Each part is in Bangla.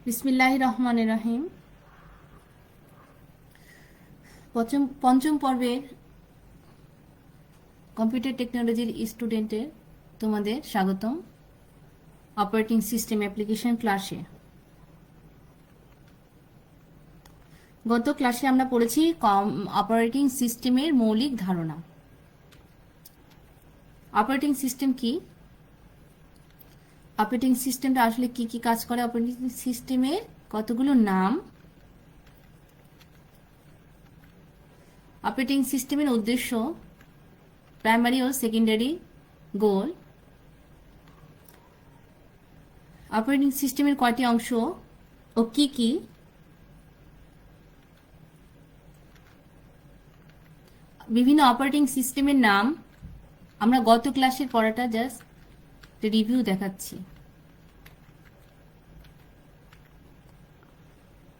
বিসমিল্লাহির রহমানির রহিম। পঞ্চম পর্বের কম্পিউটার টেকনোলজির স্টুডেন্টে তোমাদের স্বাগতম অপারেটিং সিস্টেম অ্যাপ্লিকেশন ক্লাসে। গত ক্লাসে আমরা পড়েছি অপারেটিং সিস্টেমের মৌলিক ধারণা। অপারেটিং সিস্টেম কি, অপারেটিং সিস্টেমটা আসলে কি কি কাজ করে, অপারেটিং সিস্টেমের কতগুলো নাম, অপারেটিং সিস্টেমের উদ্দেশ্য, প্রাইমারি ও সেকেন্ডারি গোল, অপারেটিং সিস্টেমের কয়টি অংশ ও কি কি, বিভিন্ন অপারেটিং সিস্টেমের নাম। আমরা গত ক্লাসের পড়াটা জাস্ট রিভিউ দেখাচ্ছি।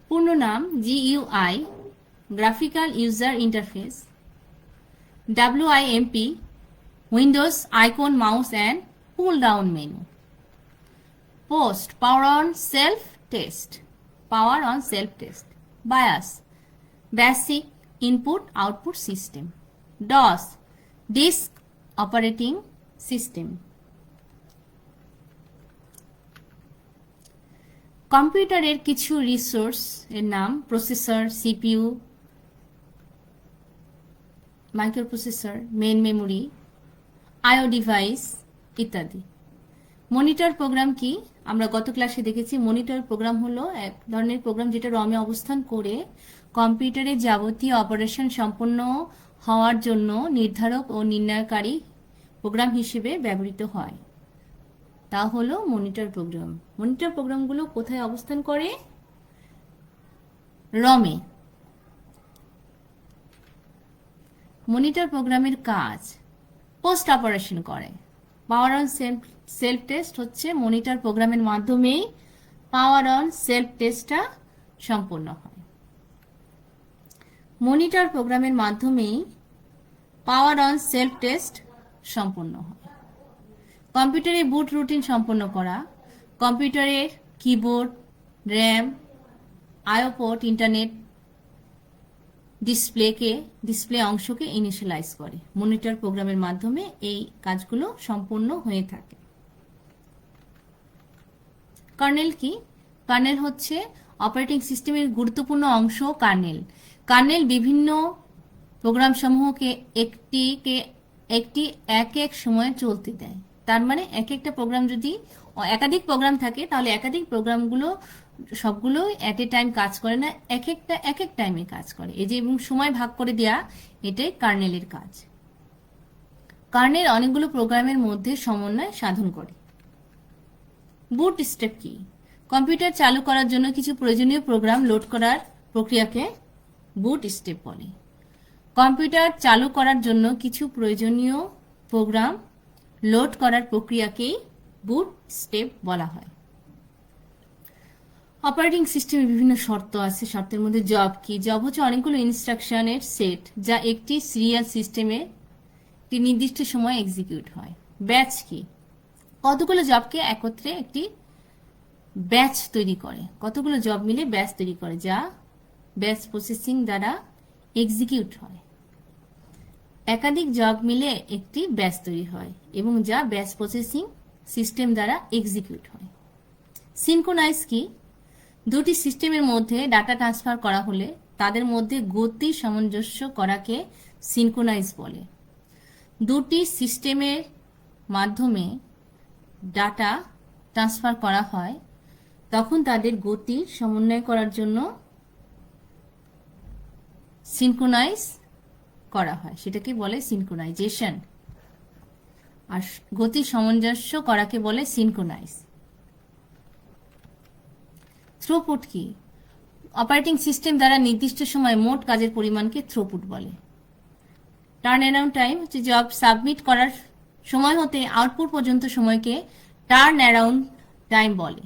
পূর্ণ নাম GUI, graphical user interface, WIMP, windows icon, mouse and pull down menu. Post, power on self test, BIOS, basic input output system. DOS, disk operating system. কম্পিউটারের কিছু রিসোর্স এর নাম processor, CPU, microprocessor, main memory, IO device ইত্যাদি। মনিটর প্রোগ্রাম কি, আমরা গত ক্লাসে দেখেছি মনিটর প্রোগ্রাম হলো এক ধরনের প্রোগ্রাম যেটা রমে অবস্থান করে কম্পিউটারের যাবতীয় অপারেশন সম্পন্ন হওয়ার জন্য নির্ধারক ও নির্ণয়কারী প্রোগ্রাম হিসেবে ব্যবহৃত হয়। তা হলো মনিটর প্রোগ্রাম। মনিটর প্রোগ্রামগুলো কোথায় অবস্থান করে? রমে। মনিটর প্রোগ্রামের কাজ পোস্ট অপারেশন করে। পাওয়ার অন সেলফ টেস্ট হচ্ছে মনিটর প্রোগ্রামের মাধ্যমেই পাওয়ার অন সেলফ টেস্টটা সম্পন্ন হয়। মনিটর প্রোগ্রামের মাধ্যমেই পাওয়ার অন সেলফ টেস্ট সম্পন্ন হয়। কম্পিউটারে বুট রুটিন সম্পন্ন করা, কম্পিউটারের keyboard, RAM, IO port, internet display অংশকে ইনিশিয়ালাইজ করে। মনিটর প্রোগ্রামের মাধ্যমে এই কাজগুলো সম্পন্ন হয়ে থাকে। কার্নেল কি? কার্নেল হচ্ছে অপারেটিং সিস্টেমের গুরুত্বপূর্ণ অংশ। কার্নেল বিভিন্ন প্রোগ্রাম সমূহকে একটি এক সময়ে চলতে দেয়। তার মানে এক একটা প্রোগ্রাম যদি একাধিক প্রোগ্রাম থাকে তাহলে একাধিক প্রোগ্রামগুলো সবগুলো এট এ টাইম কাজ করে না, এক এক টাইমে কাজ করে। এই যে এবং সময় ভাগ করে দেয়া, এটাই কার্নেলের কাজ। কার্নেল অনেকগুলো প্রোগ্রামের মধ্যে সমন্বয় সাধন করে। বুট স্টেপ কি? কম্পিউটার চালু করার জন্য কিছু প্রয়োজনীয় প্রোগ্রাম লোড করার প্রক্রিয়াকে বুট স্টেপ বলে। কম্পিউটার চালু করার জন্য কিছু প্রয়োজনীয় প্রোগ্রাম লোড করার প্রক্রিয়াকেই বুট স্টেপ বলা হয়। অপারেটিং সিস্টেমে বিভিন্ন শর্ত আছে। শর্তের মধ্যে জব কি? জব হচ্ছে অনেকগুলো ইনস্ট্রাকশনের সেট যা একটি সিরিয়াল সিস্টেমে একটি নির্দিষ্ট সময় এক্সিকিউট হয়। ব্যাচ কি? কতগুলো জবকে একত্রে একটি ব্যাচ তৈরি করে, কতগুলো জব মিলে ব্যাচ তৈরি করে যা ব্যাচ প্রসেসিং দ্বারা এক্সিকিউট হয়। একাধিক জব মিলে একটি ব্যাচ তৈরি হয় এবং যা ব্যাচ প্রসেসিং সিস্টেম দ্বারা এক্সিকিউট হয়। সিনক্রোনাইজ কি? দুটি সিস্টেমের মধ্যে ডাটা ট্রান্সফার করা হলে তাদের মধ্যে গতি সামঞ্জস্য করাকে সিনক্রোনাইজ বলে। দুটি সিস্টেমের মাধ্যমে ডাটা ট্রান্সফার করা হয় তখন তাদের গতি সমন্বয় করার জন্য সিনক্রোনাইজ করা হয়, সেটাকে বলে সিনক্রোনাইজেশন। আর গতি সামঞ্জস্য করাকে বলে সিনক্রোনাইজ। থ্রুপুট কি? অপারেটিং সিস্টেম দ্বারা নির্দিষ্ট সময়ে মোট কাজের পরিমাণকে থ্রুপুট বলে। টার্ন অ্যারাউন্ড টাইম হচ্ছে জব সাবমিট করার সময় হতে আউটপুট পর্যন্ত সময়কে টার্ন অ্যারাউন্ড টাইম বলে।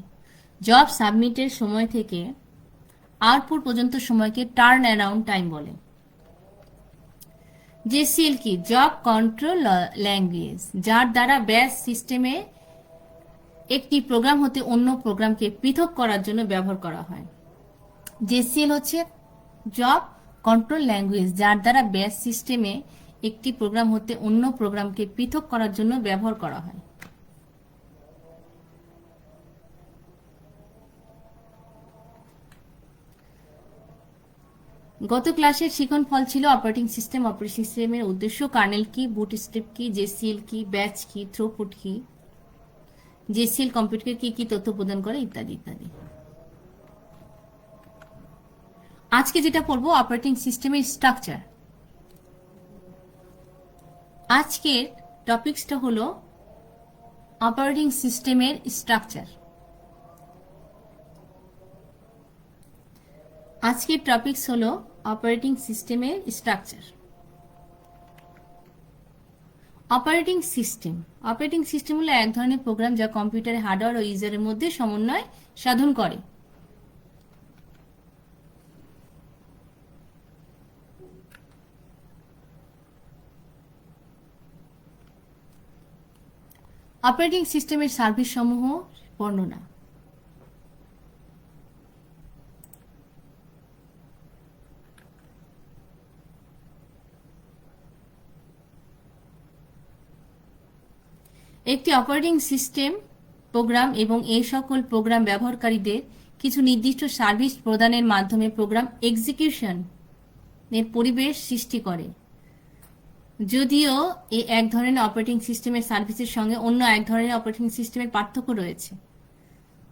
জব সাবমিটের সময় থেকে আউটপুট পর্যন্ত সময়কে টার্ন অ্যারাউন্ড টাইম বলে। JCL কি? জব কন্ট্রোল ল্যাঙ্গুয়েজ, যার দ্বারা ব্যাচ সিস্টেমে একটি প্রোগ্রাম হতে অন্য প্রোগ্রামকে পৃথক করার জন্য ব্যবহার করা হয়। জেসিএল হচ্ছে জব কন্ট্রোল ল্যাঙ্গুয়েজ, যার দ্বারা ব্যাচ সিস্টেমে একটি প্রোগ্রাম হতে অন্য প্রোগ্রামকে পৃথক করার জন্য ব্যবহার করা হয়। গত ক্লাসের শিখন ফল ছিল অপারেটিং সিস্টেম, অপারেটিং সিস্টেমের উদ্দেশ্য, কার্নেল কি, বুটস্ট্র্যাপ কি, জেসিএল কি, ব্যাচ কি, থ্রুপুট কি, জেসিএল কম্পিউটারকে কি কি তথ্য প্রদান করে ইত্যাদি ইত্যাদি। আজকে যেটা পড়বো অপারেটিং সিস্টেমের স্ট্রাকচার। আজকের টপিকসটা হলো অপারেটিং সিস্টেমের স্ট্রাকচার। আজকের টপিকস হলো অপারেটিং সিস্টেমের স্ট্রাকচার। অপারেটিং সিস্টেম হলো এক ধরনের প্রোগ্রাম যা কম্পিউটারের হার্ডওয়্যার ও ইউজারের মধ্যে সমন্বয় সাধন করে। অপারেটিং সিস্টেমের সার্ভিস সমূহ বর্ণনা। একটি অপারেটিং সিস্টেম প্রোগ্রাম এবং এই সকল প্রোগ্রাম ব্যবহারকারীদের কিছু নির্দিষ্ট সার্ভিস প্রদানের মাধ্যমে প্রোগ্রাম এক্সিকিউশন এর পরিবেশ সৃষ্টি করে। যদিও এই এক ধরনের অপারেটিং সিস্টেমের সার্ভিসের সঙ্গে অন্য এক ধরনের অপারেটিং সিস্টেমের পার্থক্য রয়েছে,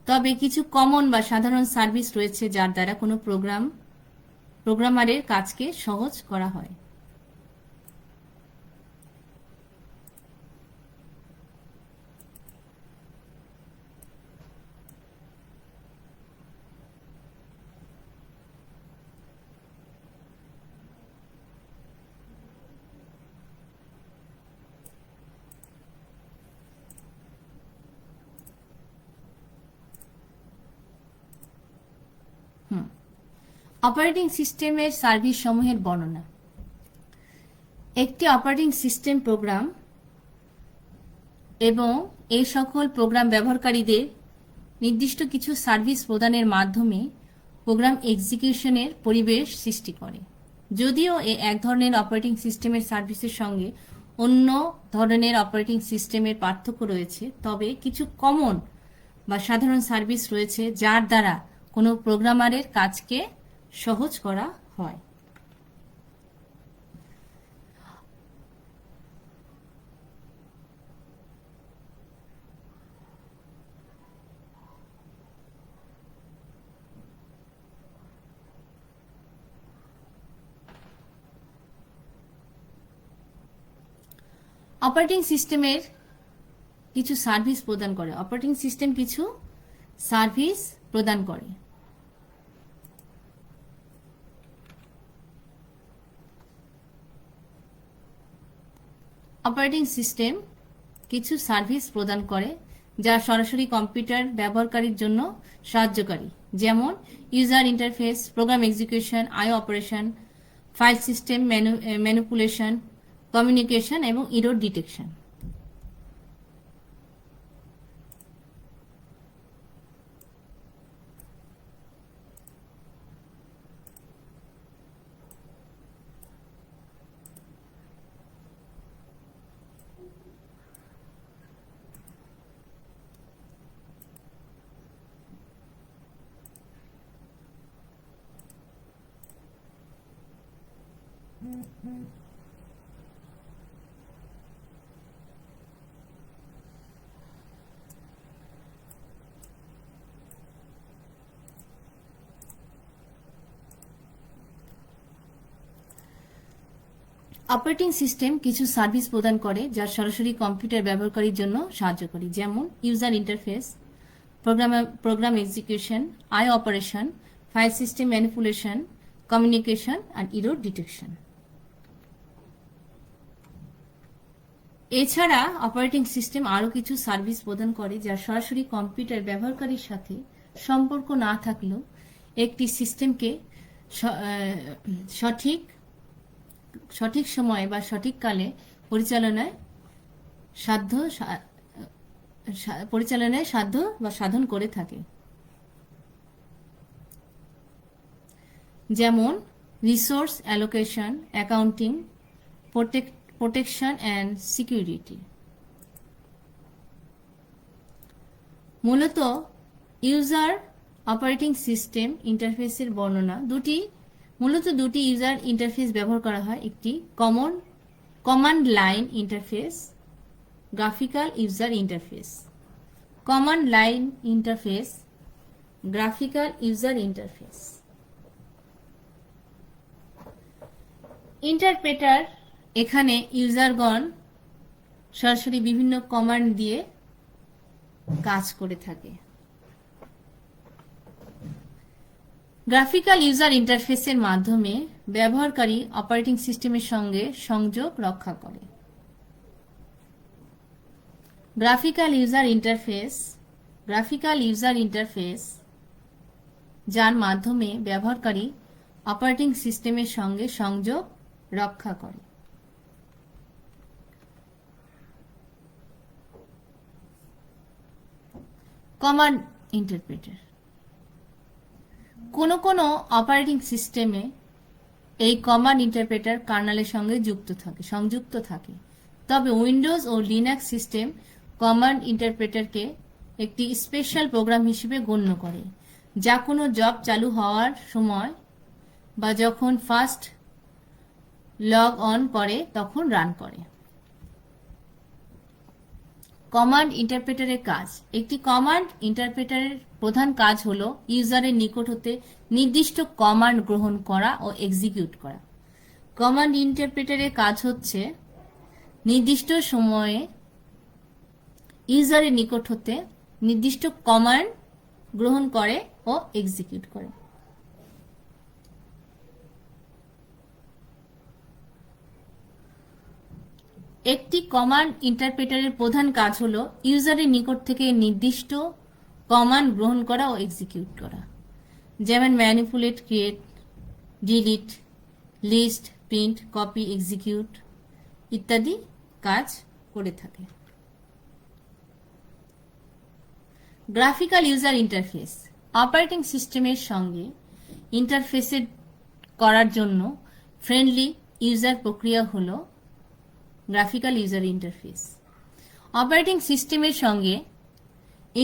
তবে কিছু কমন বা সাধারণ সার্ভিস রয়েছে যার দ্বারা কোনো প্রোগ্রামারের কাজকে সহজ করা হয়। অপারেটিং সিস্টেমের সার্ভিস সমূহের বর্ণনা। একটি অপারেটিং সিস্টেম প্রোগ্রাম এবং এই সকল প্রোগ্রাম ব্যবহারকারীদের নির্দিষ্ট কিছু সার্ভিস প্রদানের মাধ্যমে প্রোগ্রাম এক্সিকিউশনের পরিবেশ সৃষ্টি করে। যদিও এই এক ধরনের অপারেটিং সিস্টেমের সার্ভিসের সঙ্গে অন্য ধরনের অপারেটিং সিস্টেমের পার্থক্য রয়েছে, তবে কিছু কমন বা সাধারণ সার্ভিস রয়েছে যার দ্বারা কোনো প্রোগ্রামারের কাজকে সহজ করা হয়। অপারেটিং সিস্টেমের কিছু সার্ভিস প্রদান করে। অপারেটিং সিস্টেম কিছু সার্ভিস প্রদান করে। অপারেটিং সিস্টেম কিছু সার্ভিস প্রদান করে যা সরাসরি কম্পিউটার ব্যবহারকারীর জন্য সাহায্যকারী, যেমন user interface, program execution, IO operation, file system manipulation, communication এবং এরর ডিটেকশন। অপারেটিং সিস্টেম কিছু সার্ভিস প্রদান করে যা সরাসরি কম্পিউটার ব্যবহারকারীর জন্য সাহায্যকারী, যেমন user interface, program execution, IO operation, file system manipulation, communication and error detection. এছাড়া অপারেটিং সিস্টেম আরও কিছু সার্ভিস প্রদান করে যা সরাসরি কম্পিউটার ব্যবহারকারীর সাথে সম্পর্ক না থাকলেও একটি সিস্টেমকে সঠিক সময়ে বা সঠিক কালে পরিচালনায় পরিচালনায় সাধ্য বা সাধন করে থাকে, যেমন resource allocation, accounting, protection and security. মূলত ইউজার অপারেটিং সিস্টেম ইন্টারফেসের বর্ণনা মূলত দুটি ইউজার ইন্টারফেস ব্যবহার করা হয়, একটি command line interface, graphical user interface. Command line interface, graphical user interface. Interpreter, এখানে ইউজারগণ সরাসরি বিভিন্ন কমান্ড দিয়ে কাজ করে থাকে। গ্রাফিক্যাল ইউজার ইন্টারফেসের মাধ্যমে ব্যবহারকারী অপারেটিং সিস্টেমের সঙ্গে সংযোগ রক্ষা করে। গ্রাফিক্যাল ইউজার ইন্টারফেস যার মাধ্যমে ব্যবহারকারী অপারেটিং সিস্টেমের সঙ্গে সংযোগ রক্ষা করে। কমান্ড ইন্টারপ্রেটার, কোনো অপারেটিং সিস্টেমে এই কমান্ড ইন্টারপ্রেটার কার্নেলের সঙ্গে সংযুক্ত থাকে, তবে উইন্ডোজ ও লিনাক্স সিস্টেম কমান্ড ইন্টারপ্রেটারকে একটি স্পেশাল প্রোগ্রাম হিসেবে গণ্য করে, যা কোনো জব চালু হওয়ার সময় বা যখন ফার্স্ট লগ অন করে তখন রান করে। কমান্ড ইন্টারপ্রেটারের কাজ। একটি কমান্ড ইন্টারপ্রেটারের প্রধান কাজ হল ইউজারের নিকট হতে নির্দিষ্ট কমান্ড গ্রহণ করা ও এক্সিকিউট করা। কমান্ড ইন্টারপ্রেটারের কাজ হচ্ছে নির্দিষ্ট সময়ে ইউজারের নিকট হতে নির্দিষ্ট কমান্ড গ্রহণ করে ও এক্সিকিউট করে। একটি কমান্ড ইন্টারপ্রেটারের প্রধান কাজ হল ইউজারের নিকট থেকে নির্দিষ্ট কমান্ড গ্রহণ করা ও এক্সিকিউট করা, যেমন manipulate, create, delete, list, print, copy, execute ইত্যাদি কাজ করে থাকে। গ্রাফিক্যাল ইউজার ইন্টারফেস অপারেটিং সিস্টেমের সঙ্গে ইন্টারফেসের করার জন্য ফ্রেন্ডলি ইউজার প্রক্রিয়া হল গ্রাফিক্যাল ইউজার ইন্টারফেস। অপারেটিং সিস্টেমের সঙ্গে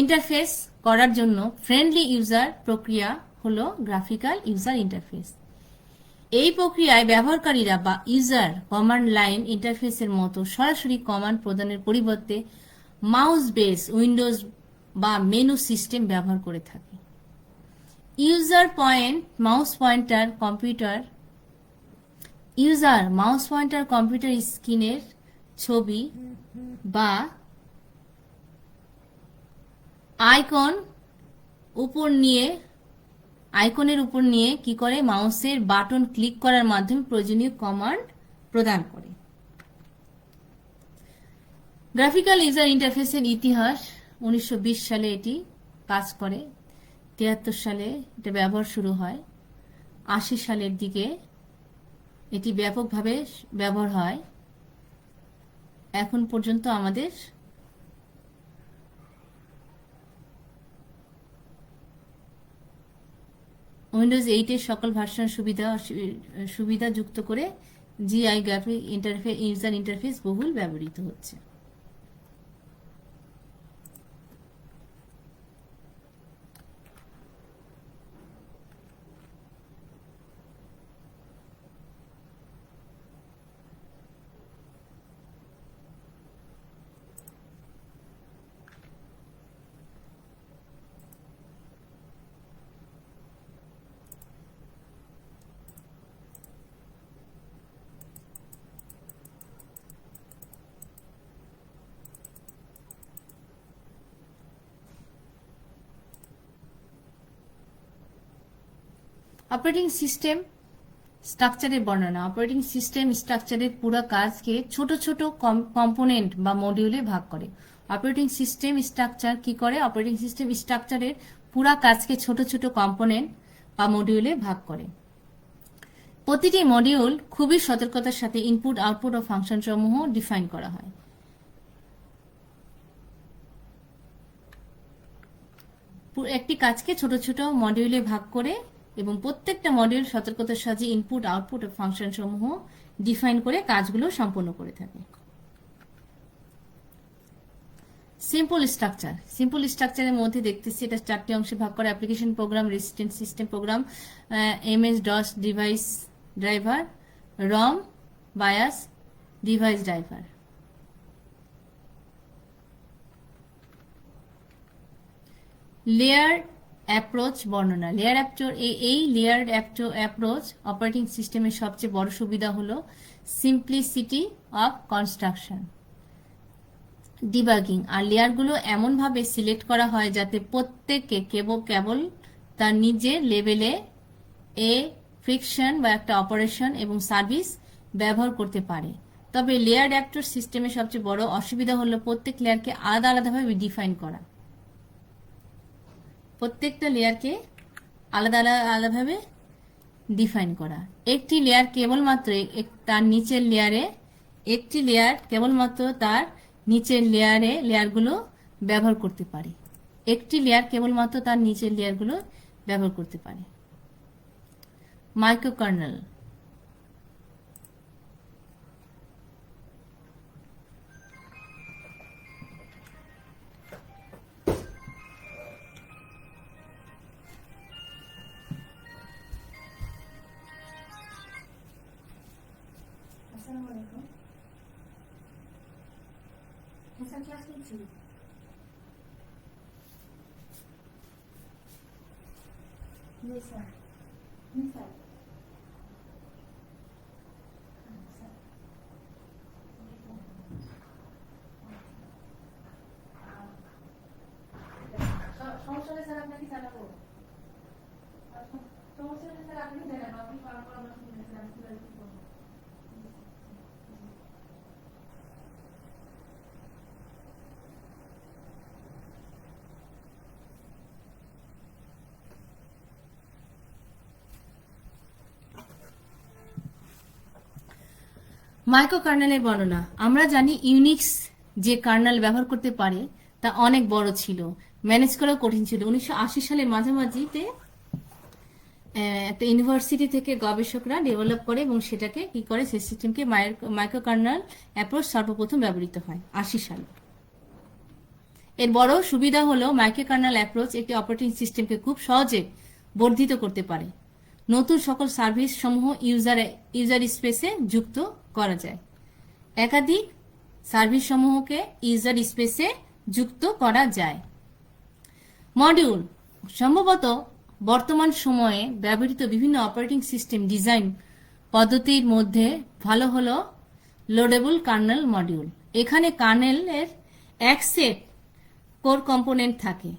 ইন্টারফেস করার জন্য ফ্রেন্ডলি ইউজার প্রক্রিয়া হল গ্রাফিক্যাল ইউজার ইন্টারফেস। এই প্রক্রিয়ায় ব্যবহারকারীরা বা ইউজার কমান্ড লাইন ইন্টারফেসের মতো সরাসরি কমান্ড প্রদানের পরিবর্তে মাউস বেস উইন্ডোজ বা মেনু সিস্টেম ব্যবহার করে থাকে। ইউজার মাউস পয়েন্টার কম্পিউটার স্ক্রিনের ছবি বা আইকনের উপর নিয়ে কি করে মাউসের বাটন ক্লিক করার মাধ্যমে প্রয়োজনীয় কমান্ড প্রদান করে। গ্রাফিক্যাল ইউজার ইন্টারফেসের ইতিহাস 1920 সালে এটি কাজ করে, 73 সালে এটা ব্যবহার শুরু হয়, 80 সালের দিকে এটি ব্যাপকভাবে ব্যবহার হয়। এখন পর্যন্ত আমাদের উইন্ডোজ 8 এর সকল ভার্সন সুবিধা যুক্ত করে জিআই গ্রাফিক ইউজার ইন্টারফেস বহুল ব্যবহৃত হচ্ছে। অপারেটিং সিস্টেম স্ট্রাকচারের বর্ণনা। অপারেটিং সিস্টেম স্ট্রাকচারের পুরো কাজকে ছোট ছোট কম্পোনেন্ট বা মডিউলে ভাগ করে। অপারেটিং সিস্টেম স্ট্রাকচার কি করে? অপারেটিং সিস্টেম স্ট্রাকচারের পুরো কাজকে ছোট ছোট কম্পোনেন্ট বা মডিউলে ভাগ করে। প্রতিটি মডিউল খুবই সতর্কতার সাথে ইনপুট, আউটপুট ও ফাংশন সমূহ ডিফাইন করা হয়। একটি কাজকে ছোট ছোট মডিউলে ভাগ করে এবং প্রত্যেকটা মডিউল সতর্কতার সাহায্যে ইনপুট আউটপুট ও ফাংশন সমূহ ডিফাইন করে কাজগুলো সম্পন্ন করে থাকে। সিম্পল স্ট্রাকচারের মধ্যে দেখতেছি এটা 4টি অংশে ভাগ করা: application program, resistance system program, MS DOS device driver, ROM BIOS device driver. Layer approach বর্ণনা। এই লেয়ার্ড অ্যাপ্রোচ অপারেটিং সিস্টেমের সবচেয়ে বড় সুবিধা হলো সিম্পলিসিটি অফ কনস্ট্রাকশন, ডিবাগিং। আর লেয়ারগুলো এমনভাবে সিলেক্ট করা হয় যাতে প্রত্যেককে কেবল তার নিজের লেভেলে ফ্রিকশন বা একটা অপারেশন এবং সার্ভিস ব্যবহার করতে পারে। তবে লেয়ার্ড অ্যাপ্রোচ সিস্টেমের সবচেয়ে বড় অসুবিধা হলো প্রত্যেক লেয়ারকে আলাদাভাবে ডিফাইন করা। প্রত্যেকটা লেয়ারকে আলাদাভাবে ডিফাইন করা। একটি লেয়ার কেবলমাত্র তার নিচের লেয়ারগুলো ব্যবহার করতে পারে। মাইক্রোকার্নেল। মাইক্রোকার্নেলের বর্ণনা। আমরা জানি ইউনিক্স যে কার্নেল ব্যবহার করতে পারে তা অনেক বড় ছিল, ম্যানেজ করাও কঠিন ছিল। 1980 সালের মাঝামাঝিতে একটা ইউনিভার্সিটি থেকে গবেষকরা ডেভেলপ করে এবং সেটাকে কি করে, সেই সিস্টেমকে মাইক্রোকার্নেল অ্যাপ্রোচ সর্বপ্রথম ব্যবহৃত হয় 80 সালে। এর বড় সুবিধা হলো মাইক্রোকার্নেল অ্যাপ্রোচ একটি অপারেটিং সিস্টেমকে খুব সহজে বর্ধিত করতে পারে। নতুন সকল সার্ভিস সমূহ ইউজার স্পেসে যুক্ত করা যায়। একাধিক সার্ভিস সমূহকে ইউজার স্পেসে যুক্ত করা যায়। মডিউল। সম্ভবত বর্তমান সময়ে ব্যবহৃত বিভিন্ন অপারেটিং সিস্টেম ডিজাইন পদ্ধতির মধ্যে ভালো হলো লোডেবল কার্নেল মডিউল। এখানে কার্নেলের এক সেট কোর কম্পোনেন্ট থাকে,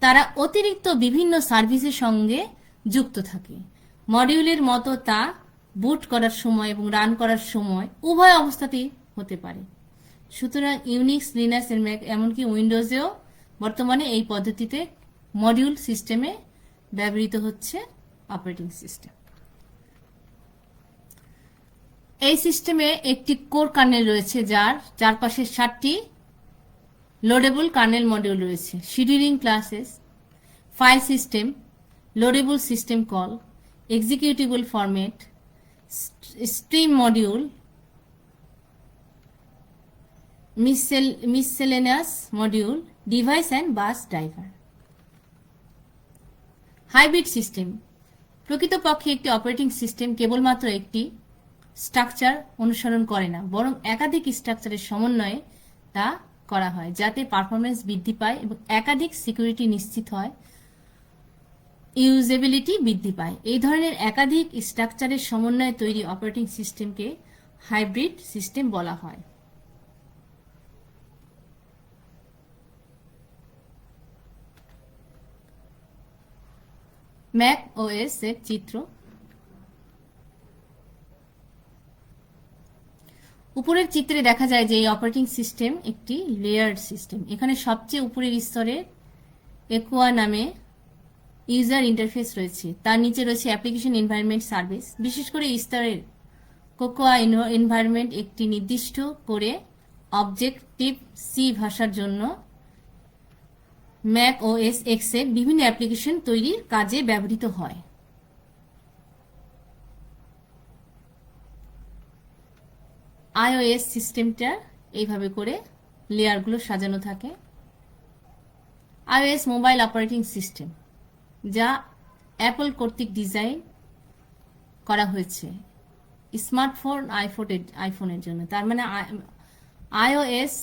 তারা অতিরিক্ত বিভিন্ন সার্ভিসের সঙ্গে যুক্ত থাকে। মডিউলের মতো তা বুট করার সময় এবং রান করার সময় উভয় অবস্থাতেই হতে পারে। সুতরাং ইউনিক্স, লিনাক্স এমনকি উইন্ডোজেও বর্তমানে এই পদ্ধতিতে মডিউল সিস্টেমে ব্যবহৃত হচ্ছে অপারেটিং সিস্টেম। এই সিস্টেমে একটি কোর কার্নেল রয়েছে যার চারপাশে 7টি লোডেবল কার্নেল মডিউল রয়েছে: scheduling classes, file system, loadable system call, executable format, stream module, miscellaneous module, device and bus driver. Hybrid system. প্রকৃতপক্ষে একটি অপারেটিং সিস্টেম কেবলমাত্র একটি স্ট্রাকচার অনুসরণ করে না, বরং একাধিক স্ট্রাকচারের সমন্বয়ে তা করা হয় যাতে পারফরমেন্স বৃদ্ধি পায় এবং একাধিক সিকিউরিটি নিশ্চিত হয়, ইউজেবিলিটি বৃদ্ধি পায়। এই ধরনের একাধিক স্ট্রাকচারের সমন্বয়ে তৈরি অপারেটিং সিস্টেমকে হাইব্রিড সিস্টেম বলা হয়। ম্যাক ওএস এর চিত্র। উপরের চিত্রে দেখা যায় যে এই অপারেটিং সিস্টেম একটি লেয়ার্ড সিস্টেম। এখানে সবচেয়ে উপরের স্তরে একোয়া নামে ইউজার ইন্টারফেস রয়েছে, তার নিচে রয়েছে অ্যাপ্লিকেশন এনভায়রনমেন্ট সার্ভিস। বিশেষ করে স্তরের কোকোয়া এনভায়রনমেন্ট একটি নির্দিষ্ট করে অবজেক্টিভ সি ভাষার জন্য ম্যাক ওএস এক্স এর বিভিন্ন অ্যাপ্লিকেশন তৈরির কাজে ব্যবহৃত হয়। আইওএস সিস্টেমটা এইভাবে করে লেয়ারগুলো সাজানো থাকে। আইওএস মোবাইল অপারেটিং সিস্টেম, যা অ্যাপল কর্তৃক ডিজাইন করা হয়েছে স্মার্টফোন আইফোনের জন্য। তার মানে আইওএস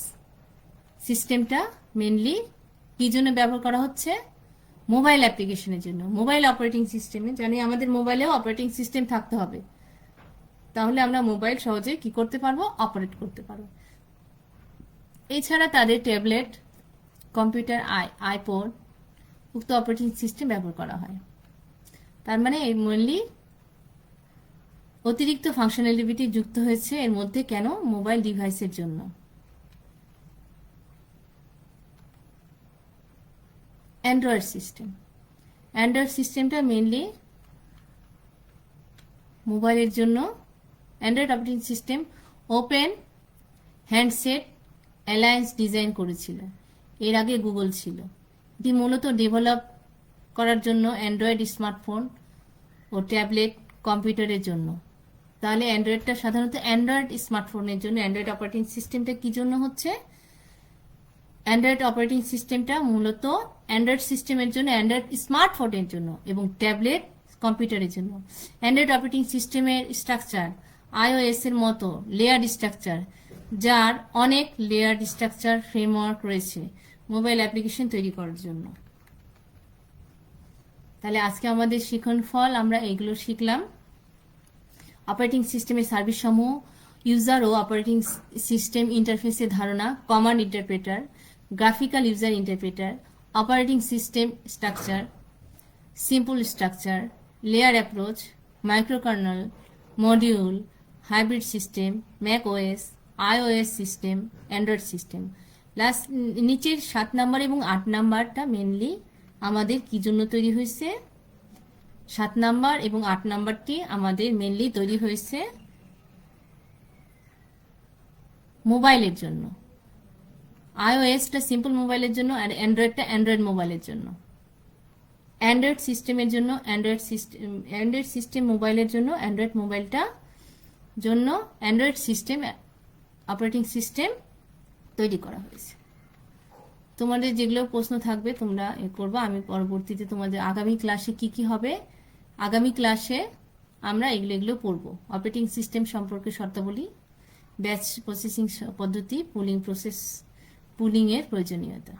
সিস্টেমটা মেনলি কি জন্য ব্যবহার করা হচ্ছে? মোবাইল অ্যাপ্লিকেশনের জন্য। মোবাইল অপারেটিং সিস্টেমে জানি আমাদের মোবাইলেও অপারেটিং সিস্টেম থাকতে হবে, তাহলে আমরা মোবাইল সহজে কি করতে পারবো? অপারেট করতে পারবো। এছাড়া তাদের ট্যাবলেট, কম্পিউটার, আইপড উক্ত অপারেটিং সিস্টেম ব্যবহার করা হয়। তার মানে এই মেনলি অতিরিক্ত ফাংশনালিটি যুক্ত হয়েছে এর মধ্যে। কেন? মোবাইল ডিভাইসের জন্য। অ্যান্ড্রয়েড সিস্টেম, অ্যান্ড্রয়েড সিস্টেমটা মেনলি মোবাইলের জন্য। Android operating system open handset alliance design করেছিল। এর আগে গুগল ছিল। এটি মূলত ডেভেলপ করার জন্য অ্যান্ড্রয়েড স্মার্টফোন ও ট্যাবলেট কম্পিউটারের জন্য। তাহলে অ্যান্ড্রয়েডটা সাধারণত অ্যান্ড্রয়েড স্মার্টফোনের জন্য। অ্যান্ড্রয়েড অপারেটিং সিস্টেমটা কি জন্য হচ্ছে? অ্যান্ড্রয়েড অপারেটিং সিস্টেমটা মূলত অ্যান্ড্রয়েড সিস্টেমের জন্য, অ্যান্ড্রয়েড স্মার্টফোনের জন্য এবং ট্যাবলেট কম্পিউটারের জন্য। অ্যান্ড্রয়েড অপারেটিং সিস্টেমের স্ট্রাকচার আইওএস এর মতো লেয়ার স্ট্রাকচার, যার অনেক লেয়ার স্ট্রাকচার ফ্রেমওয়ার্ক রয়েছে মোবাইল অ্যাপ্লিকেশন তৈরি করার জন্য। তাহলে আজকে আমাদের শিখন ফল আমরা এগুলো শিখলাম। অপারেটিং সিস্টেমের সার্ভিস সমূহ, ইউজার ও অপারেটিং সিস্টেম ইন্টারফেসের ধারণা, command interpreter, graphical user interpreter, operating system structure, simple structure, layer approach, microkernel, module, hybrid system, Mac OS, iOS system, Android system. Last নিচের 7 নাম্বার এবং 8 নাম্বারটা মেনলি আমাদের কি জন্য তৈরি হয়েছে? 7 নাম্বার এবং 8 নাম্বারটি আমাদের মেনলি তৈরি হয়েছে মোবাইলের জন্য। আইওএসটা সিম্পল মোবাইলের জন্য আর অ্যান্ড্রয়েডটা অ্যান্ড্রয়েড মোবাইলের জন্য। অ্যান্ড্রয়েড সিস্টেমের জন্য অ্যান্ড্রয়েড সিস্টেম মোবাইলের জন্য, অ্যান্ড্রয়েড মোবাইলটা জন্য অ্যান্ড্রয়েড সিস্টেম অপারেটিং সিস্টেম তৈরি করা হয়েছে। তোমাদের যেগুলো প্রশ্ন থাকবে তোমরা করবা। আমি পরবর্তীতে তোমাদের আগামী ক্লাসে কি কি হবে, আগামী ক্লাসে আমরা এগুলো পড়বো। অপারেটিং সিস্টেম সম্পর্কে শর্তাবলী, ব্যাচ প্রসেসিং পদ্ধতি, পুলিং এর প্রয়োজনীয়তা।